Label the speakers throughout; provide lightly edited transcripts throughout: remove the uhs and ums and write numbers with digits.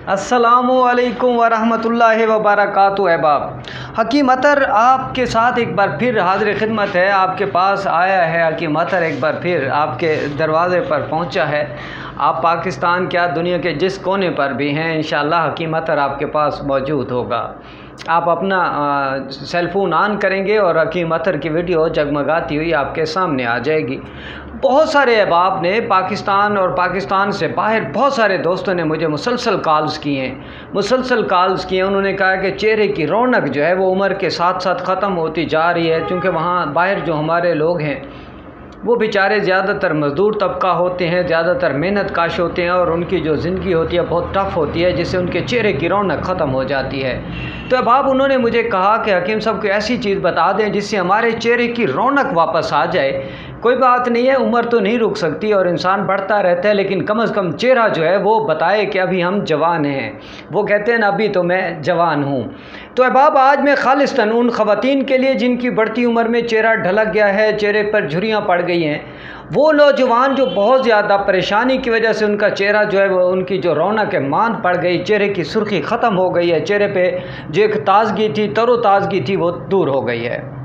Speaker 1: अस्सलामुअलैकुम वरहमतुल्लाहि वबरकातुहू। अहबाब, हकीम अतर आपके साथ एक बार फिर हाज़िर खिदमत है। आपके पास आया है हकीम अतर, एक बार फिर आपके दरवाज़े पर पहुंचा है। आप पाकिस्तान क्या दुनिया के जिस कोने पर भी हैं, इंशाअल्लाह हकीम अतर आपके पास मौजूद होगा। आप अपना सेलफ़ोन ऑन करेंगे और हकीम अतर की वीडियो जगमगाती हुई आपके सामने आ जाएगी। बहुत सारे अहबाब ने पाकिस्तान और पाकिस्तान से बाहर बहुत सारे दोस्तों ने मुझे मुसलसल कॉल्स किए हैं। उन्होंने कहा कि चेहरे की रौनक जो है वो उम्र के साथ साथ ख़त्म होती जा रही है, क्योंकि वहाँ बाहर जो हमारे लोग हैं वो बेचारे ज़्यादातर मज़दूर तबका होते हैं, ज़्यादातर मेहनत काश होते हैं और उनकी जो ज़िंदगी होती है बहुत टफ़ होती है, जिससे उनके चेहरे की रौनक ख़त्म हो जाती है। तो अब उन्होंने मुझे कहा कि हकीम साहब को ऐसी चीज़ बता दें जिससे हमारे चेहरे की रौनक वापस आ जाए। कोई बात नहीं है, उम्र तो नहीं रुक सकती और इंसान बढ़ता रहता है, लेकिन कम से कम चेहरा जो है वो बताए कि अभी हम जवान हैं। वो कहते हैं ना, अभी तो मैं जवान हूँ। तो अहबाब, आज मैं खालिस्तन उन ख़वातीन के लिए जिनकी बढ़ती उम्र में चेहरा ढलक गया है, चेहरे पर झुर्रियाँ पड़ गई हैं, वो नौजवान जो बहुत ज़्यादा परेशानी की वजह से उनका चेहरा जो है वो उनकी जो रौनक है मान पड़ गई, चेहरे की सुर्खी ख़त्म हो गई है, चेहरे पे जो एक ताज़गी थी, तरोताज़गी थी, वो दूर हो गई है।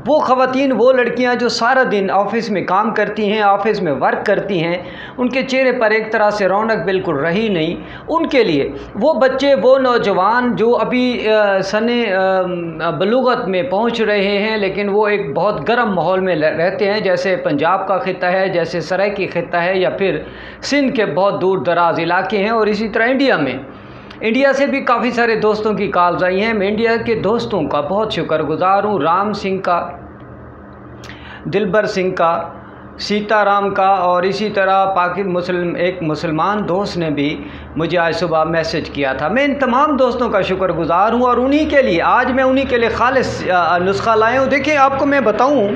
Speaker 1: वो ख़वातीन, वो लड़कियां जो सारा दिन ऑफ़िस में काम करती हैं, ऑफ़िस में वर्क करती हैं, उनके चेहरे पर एक तरह से रौनक बिल्कुल रही नहीं। उनके लिए वो बच्चे, वो नौजवान जो अभी सने बलूगत में पहुंच रहे हैं, लेकिन वो एक बहुत गर्म माहौल में रहते हैं, जैसे पंजाब का ख़ित्ता है, जैसे सराइकी ख़ित्ता है, या फिर सिंध के बहुत दूर दराज इलाके हैं, और इसी तरह इंडिया से भी काफ़ी सारे दोस्तों की कॉल्स आई हैं। मैं इंडिया के दोस्तों का बहुत शुक्रगुज़ार हूँ, राम सिंह का, दिलबर सिंह का, सीताराम का, और इसी तरह एक मुसलमान दोस्त ने भी मुझे आज सुबह मैसेज किया था। मैं इन तमाम दोस्तों का शुक्रगुज़ार हूँ और उन्हीं के लिए आज मैं उन्हीं के लिए खालिस नुस्खा लाया हूँ। देखिए, आपको मैं बताऊँ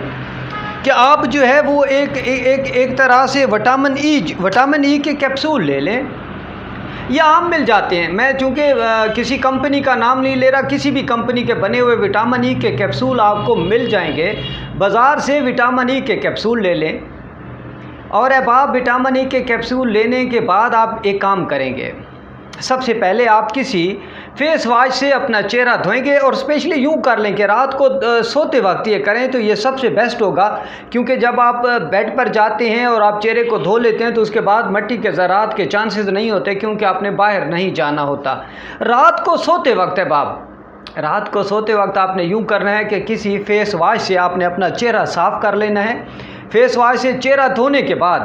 Speaker 1: कि आप जो है वो एक तरह से विटामिन ई के कैप्सूल ले लें, ये आम मिल जाते हैं। मैं चूँकि किसी कंपनी का नाम नहीं ले रहा, किसी भी कंपनी के बने हुए विटामिन ई के कैप्सूल आपको मिल जाएंगे बाज़ार से। विटामिन ई के कैप्सूल ले लें, और अब आप विटामिन ई के कैप्सूल लेने के बाद आप एक काम करेंगे। सबसे पहले आप किसी फेस वॉश से अपना चेहरा धोएंगे, और स्पेशली यूँ कर लें कि रात को सोते वक्त ये करें तो ये सबसे बेस्ट होगा, क्योंकि जब आप बेड पर जाते हैं और आप चेहरे को धो लेते हैं तो उसके बाद मिट्टी के ज़रात के चांसेस नहीं होते, क्योंकि आपने बाहर नहीं जाना होता। रात को सोते वक्त रात को सोते वक्त आपने यूँ करना है कि किसी फेस वॉश से आपने अपना चेहरा साफ़ कर लेना है। फेस वॉश से चेहरा धोने के बाद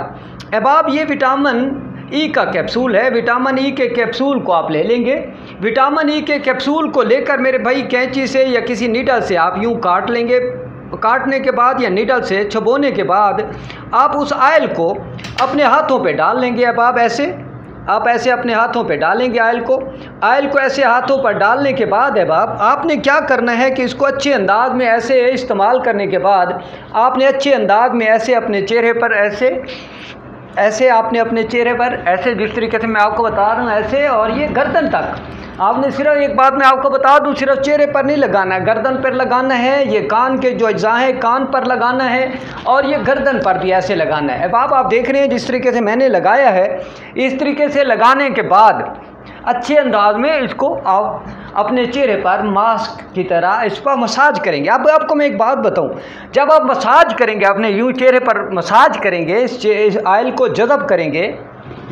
Speaker 1: अब ये विटामिन ई का कैप्सूल है, विटामिन ई के कैप्सूल को आप ले लेंगे। विटामिन ई के कैप्सूल को लेकर मेरे भाई कैंची से या किसी नीडल से आप यूँ काट लेंगे। काटने के बाद या नीडल से चबोने के बाद आप उस ऑयल को अपने हाथों पे डाल लेंगे। अब आप ऐसे अपने हाथों पे डालेंगे ऑयल को ऐसे हाथों पर डालने के बाद अब आपने क्या करना है कि इसको अच्छे अंदाज में ऐसे इस्तेमाल करने के बाद आपने अच्छे अंदाज में ऐसे अपने चेहरे पर ऐसे आपने अपने चेहरे पर ऐसे, जिस तरीके से मैं आपको बता रहा हूँ ऐसे, और ये गर्दन तक आपने सिर्फ एक बात मैं आपको बता दूँ, सिर्फ चेहरे पर नहीं लगाना है, गर्दन पर लगाना है। ये कान के जो अज्जा हैं कान पर लगाना है, और ये गर्दन पर भी ऐसे लगाना है। अब आप देख रहे हैं जिस तरीके से मैंने लगाया है, इस तरीके से लगाने के बाद अच्छे अंदाज में इसको आप अपने चेहरे पर मास्क की तरह इस पर मसाज करेंगे। अब आपको मैं एक बात बताऊं, जब आप मसाज करेंगे, अपने यूँ चेहरे पर मसाज करेंगे, इस ऑयल को जज़ब करेंगे,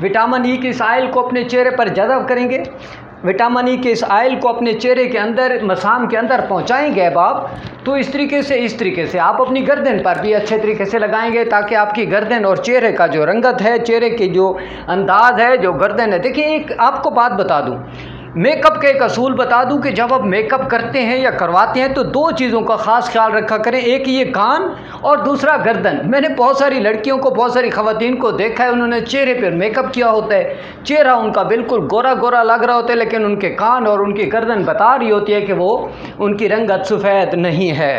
Speaker 1: विटामिन ई के इस ऑयल को अपने चेहरे पर जज़ब करेंगे, विटामिन ई के इस ऑयल को अपने चेहरे के अंदर, मसाम के अंदर पहुंचाएंगे। अब आप तो इस तरीके से आप अपनी गर्दन पर भी अच्छे तरीके से लगाएंगे, ताकि आपकी गर्दन और चेहरे का जो रंगत है, चेहरे की जो अंदाज़ है, जो गर्दन है। देखिए, एक आपको बात बता दूं, मेकअप का एक असूल बता दूं कि जब आप मेकअप करते हैं या करवाते हैं तो दो चीज़ों का ख़ास ख्याल रखा करें, एक ये कान और दूसरा गर्दन। मैंने बहुत सारी लड़कियों को, बहुत सारी ख़वातीन को देखा है, उन्होंने चेहरे पर मेकअप किया होता है, चेहरा उनका बिल्कुल गोरा गोरा लग रहा होता है, लेकिन उनके कान और उनकी गर्दन बता रही होती है कि वो उनकी रंगत सफ़ेद नहीं है।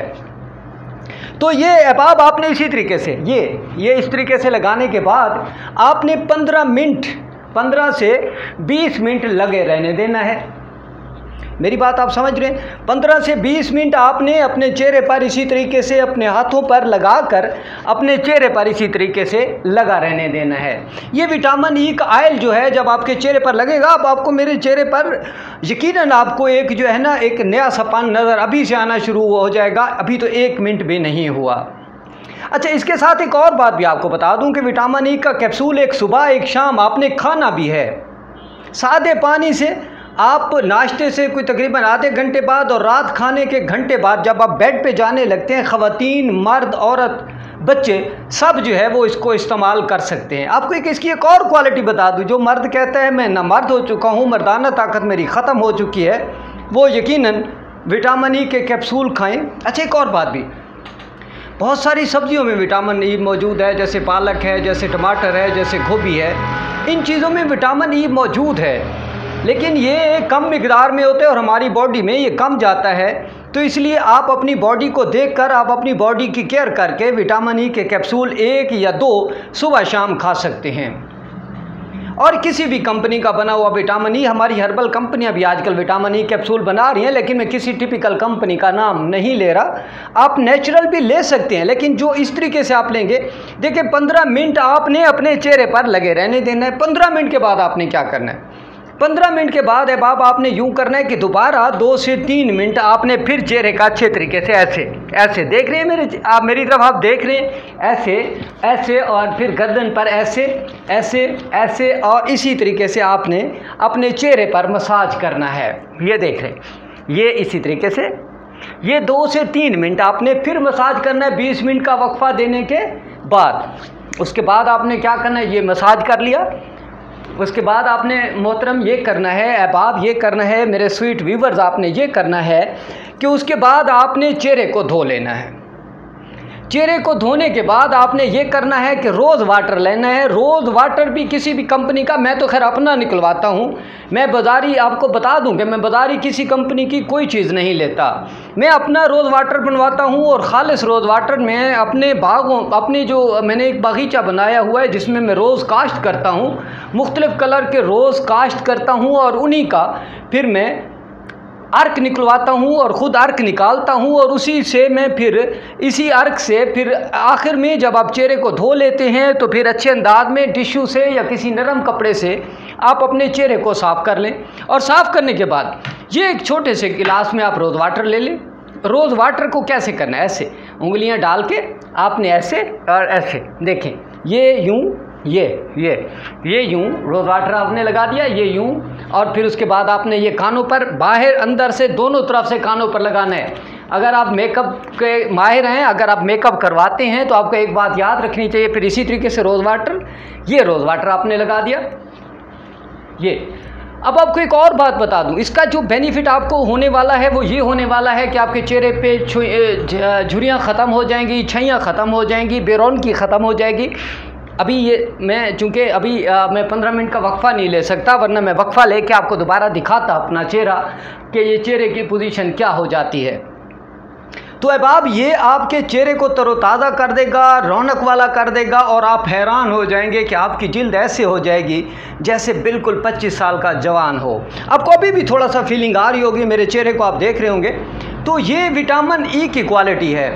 Speaker 1: तो ये अहबाब आपने इसी तरीके से ये इस तरीके से लगाने के बाद आपने 15 से 20 मिनट लगे रहने देना है। मेरी बात आप समझ रहे हैं? 15 से 20 मिनट आपने अपने चेहरे पर इसी तरीके से अपने हाथों पर लगाकर अपने चेहरे पर इसी तरीके से लगा रहने देना है। ये विटामिन ई का ऑयल जो है जब आपके चेहरे पर लगेगा, अब आपको मेरे चेहरे पर यकीनन आपको एक जो है ना एक नया सपन नज़र अभी से आना शुरू हो जाएगा। अभी तो 1 मिनट भी नहीं हुआ। अच्छा, इसके साथ एक और बात भी आपको बता दूं कि विटामिन ई का कैप्सूल एक सुबह एक शाम आपने खाना भी है। सादे पानी से आप नाश्ते से कोई तकरीबन आधे घंटे बाद और रात खाने के घंटे बाद जब आप बेड पे जाने लगते हैं, ख़वातीन, मर्द, औरत, बच्चे सब जो है वो इसको इस्तेमाल कर सकते हैं। आपको इसकी एक और क्वालिटी बता दूं, जो मर्द कहता है मैं ना मर्द हो चुका हूँ, मर्दाना ताकत मेरी ख़त्म हो चुकी है, वो यकीनन विटामिन ई के कैप्सूल खाएँ। अच्छा, एक और बात भी, बहुत सारी सब्जियों में विटामिन ई मौजूद है, जैसे पालक है, जैसे टमाटर है, जैसे गोभी है। इन चीज़ों में विटामिन ई मौजूद है, लेकिन ये कम मिकदार में होते हैं और हमारी बॉडी में ये कम जाता है। तो इसलिए आप अपनी बॉडी को देखकर आप अपनी बॉडी की केयर करके विटामिन ई के कैप्सूल 1 या 2 सुबह शाम खा सकते हैं। और किसी भी कंपनी का बना हुआ विटामिन ई, हमारी हर्बल कंपनियां भी आजकल विटामिन ई कैप्सूल बना रही हैं, लेकिन मैं किसी टिपिकल कंपनी का नाम नहीं ले रहा। आप नेचुरल भी ले सकते हैं, लेकिन जो इस तरीके से आप लेंगे, देखिए 15 मिनट आपने अपने चेहरे पर लगे रहने देना है। 15 मिनट के बाद आपने क्या करना है? 15 मिनट के बाद अब आपने यूँ करना है कि दोबारा 2 से 3 मिनट आपने फिर चेहरे का अच्छे तरीके से ऐसे देख रहे हैं आप मेरी तरफ, आप देख रहे हैं ऐसे और फिर गर्दन पर ऐसे और इसी तरीके से आपने अपने चेहरे पर मसाज करना है। ये देख रहे हैं, ये इसी तरीके से ये 2 से 3 मिनट आपने फिर मसाज करना है 20 मिनट का वक्फा देने के बाद। उसके बाद आपने क्या करना है, ये मसाज कर लिया। उसके बाद आपने मोहतरम ये करना है, अहबाब ये करना है, मेरे स्वीट व्यूवर्स आपने ये करना है कि उसके बाद आपने चेहरे को धो लेना है। चेहरे को धोने के बाद आपने ये करना है कि रोज़ वाटर लेना है। रोज़ वाटर भी किसी भी कंपनी का, मैं तो खैर अपना निकलवाता हूँ, मैं बाज़ारी आपको बता दूँ कि मैं बाज़ारी किसी कंपनी की कोई चीज़ नहीं लेता। मैं अपना रोज़ वाटर बनवाता हूँ और ख़ालिस रोज़ वाटर में अपने बागों, अपने जो मैंने एक बागीचा बनाया हुआ है जिसमें मैं रोज़ काश्त करता हूँ, मुख्तलिफ़ कलर के रोज़ काश्त करता हूँ और उन्हीं का फिर मैं अर्क निकलवाता हूँ और ख़ुद अर्क निकालता हूँ और उसी से मैं फिर इसी अर्क से फिर आखिर में जब आप चेहरे को धो लेते हैं तो फिर अच्छे अंदाज में टिश्यू से या किसी नरम कपड़े से आप अपने चेहरे को साफ़ कर लें। और साफ़ करने के बाद ये एक छोटे से गिलास में आप रोज़ वाटर ले लें। रोज़ वाटर को कैसे करना है, ऐसे उंगलियां डाल के आपने ऐसे और ऐसे, देखें ये यूँ, ये यूँ रोज़ वाटर आपने लगा दिया, ये यूँ, और फिर उसके बाद आपने ये कानों पर, बाहर अंदर से दोनों तरफ से कानों पर लगाना है। अगर आप मेकअप के माहिर हैं, अगर आप मेकअप करवाते हैं तो आपको एक बात याद रखनी चाहिए। फिर इसी तरीके से रोज़ वाटर, ये रोज़ वाटर आपने लगा दिया। ये अब आपको एक और बात बता दूं, इसका जो बेनिफिट आपको होने वाला है वो ये होने वाला है कि आपके चेहरे पे झुर्रियाँ ख़त्म हो जाएंगी, छइयाँ ख़त्म हो जाएंगी, बेरौनकी ख़त्म हो जाएगी। अभी ये मैं चूँकि अभी मैं 15 मिनट का वक्फ़ा नहीं ले सकता, वरना मैं वक्फ़ा लेके आपको दोबारा दिखाता अपना चेहरा कि ये चेहरे की पोजीशन क्या हो जाती है। तो अहबाब ये आपके चेहरे को तरोताज़ा कर देगा, रौनक वाला कर देगा और आप हैरान हो जाएंगे कि आपकी जिल्द ऐसे हो जाएगी जैसे बिल्कुल 25 साल का जवान हो। आपको अभी भी थोड़ा सा फीलिंग आ रही होगी, मेरे चेहरे को आप देख रहे होंगे। तो ये विटामिन ई की क्वालिटी है।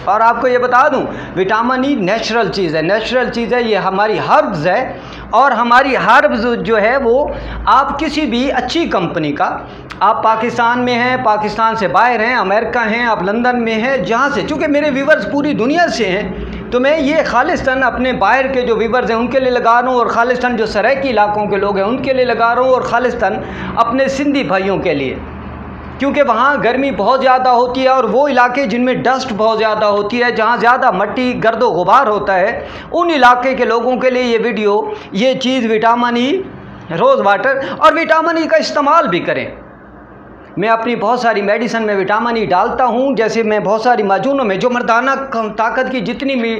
Speaker 1: और आपको ये बता दूं, विटामिन ई नेचुरल चीज़ है, नेचुरल चीज़ है, ये हमारी हर्ब्स है। और हमारी हर्ब्स जो है वो आप किसी भी अच्छी कंपनी का, आप पाकिस्तान में हैं, पाकिस्तान से बाहर हैं, अमेरिका हैं, आप लंदन में हैं, जहाँ से, चूँकि मेरे व्यूवर्स पूरी दुनिया से हैं तो मैं ये खालिस्तान अपने बाहर के जो व्यूवर्स हैं उनके लिए लगा रहा हूँ, और खालिस्तान जो सराइकी इलाकों के लोग हैं उनके लिए लगा रहा हूँ, और खालिस्तान अपने सिंधी भाइयों के लिए, क्योंकि वहाँ गर्मी बहुत ज़्यादा होती है और वो इलाके जिनमें डस्ट बहुत ज़्यादा होती है, जहाँ ज़्यादा मट्टी गर्दो गुबार होता है, उन इलाके के लोगों के लिए ये वीडियो, ये चीज़ विटामिन ई, रोज़ वाटर और विटामिन ई का इस्तेमाल भी करें। मैं अपनी बहुत सारी मेडिसिन में विटामिन ई डालता हूँ, जैसे मैं बहुत सारी माजूनों में जो मर्दाना ताकत की जितनी भी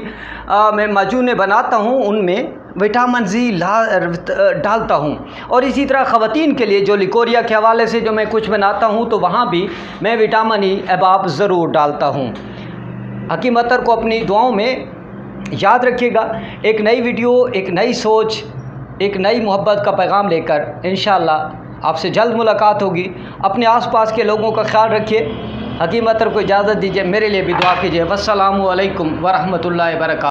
Speaker 1: मैं माजूनें बनाता हूँ उनमें विटामिन जी डालता हूँ। और इसी तरह ख़वातीन के लिए जो लिकोरिया के हवाले से जो मैं कुछ बनाता हूँ तो वहाँ भी मैं विटामिन ई अहबाब ज़रूर डालता हूँ। हकीम अतर को अपनी दुआओं में याद रखिएगा। एक नई वीडियो, एक नई सोच, एक नई मोहब्बत का पैगाम लेकर इंशाअल्लाह आपसे जल्द मुलाकात होगी। अपने आसपास के लोगों का ख्याल रखिए। हकीम अतर को इजाज़त दीजिए, मेरे लिए भी दुआ कीजिए। वस्सलामु अलैकुम वरहमतुल्लाहि वबरकातुहू।